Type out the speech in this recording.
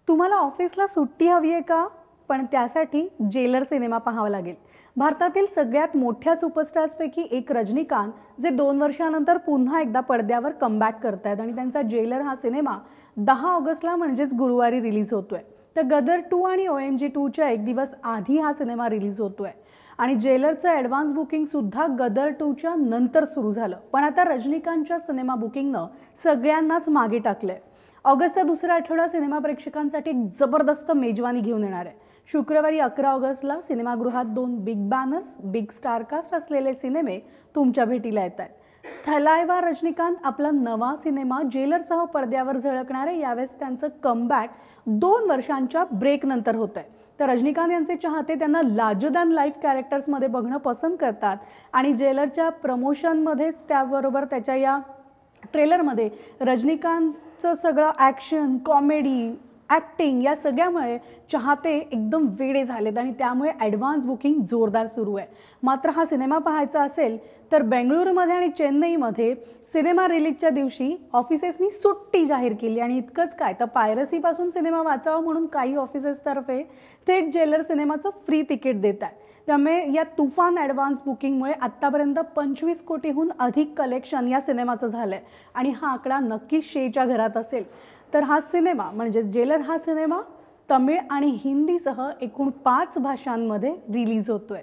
तुम्हाला ऑफिसला सुट्टी हवी आहे का? पण त्यासाठी जेलर सिनेमा पाहावा लागेल. भारतातील सगळ्यात मोठ्या सुपरस्टार्सपैकी एक रजनीकांत, जे 2 वर्षानंतर पुन्हा एकदा पडद्यावर कमबॅक करतायत आणि त्यांचा जेलर हा सिनेमा 10 ऑगस्टला म्हणजेच गुरुवारी रिलीज होतोय. तर गदर 2 आणि OMG 2च्या एक दिवस आधी हा सिनेमा रिलीज होतोय आणि जेलरचं ॲडव्हान्स बुकिंग सुद्धा गदर 2च्या नंतर सुरू झालं. पण आता रजनीकांतच्या सिनेमा बुकिंगनं सगळ्यांनाच मागे टाकलंय. ऑगस्टचा दुसरा आठवडा सिनेमा प्रेक्षकांसाठी एक जबरदस्त मेजवानी घेऊन येणार आहे. शुक्रवारी 11 ऑगस्टला सिनेमागृहात 2 बिग बॅनर्स, बिग स्टारकास्ट असलेले सिनेमे तुमच्या भेटीला येत आहेत. थलायवा रजनीकांत आपला नवा सिनेमा जेलरसह पडद्यावर झळकणार आहे. यावेळेस त्यांचं कमबॅक 2 वर्षांच्या ब्रेकनंतर होत आहे. तर रजनीकांत यांचे चाहते त्यांना लार्जर दॅन लाईफ कॅरेक्टर्समध्ये बघणं पसंत करतात आणि जेलरच्या प्रमोशनमध्येच त्याबरोबर त्याच्या या ट्रेलरमध्ये रजनीकांतचं सगळं ॲक्शन, कॉमेडी, ॲक्टिंग या सगळ्यामुळे चाहते एकदम वेडे झालेत आणि त्यामुळे ॲडव्हान्स बुकिंग जोरदार सुरू आहे. मात्र हा सिनेमा पाहायचा असेल तर बेंगळुरूमध्ये आणि चेन्नईमध्ये सिनेमा रिलीजच्या दिवशी ऑफिसेसनी सुट्टी जाहीर केली आणि इतकंच काय तर पायरसीपासून सिनेमा वाचावा म्हणून काही ऑफिसेसतर्फे थेट जेलर सिनेमाचं फ्री तिकीट देत आहेत. त्यामुळे या तुफान ॲडव्हान्स बुकिंगमुळे आत्तापर्यंत 25 कोटीहून अधिक कलेक्शन या सिनेमाचं झालं आहे आणि हा आकडा नक्कीच 100च्या घरात असेल. तर हा सिनेमा म्हणजे जेलर हा सिनेमा तमिळ आणि हिंदीसह एकूण 5 भाषांमध्ये रिलीज होतोय.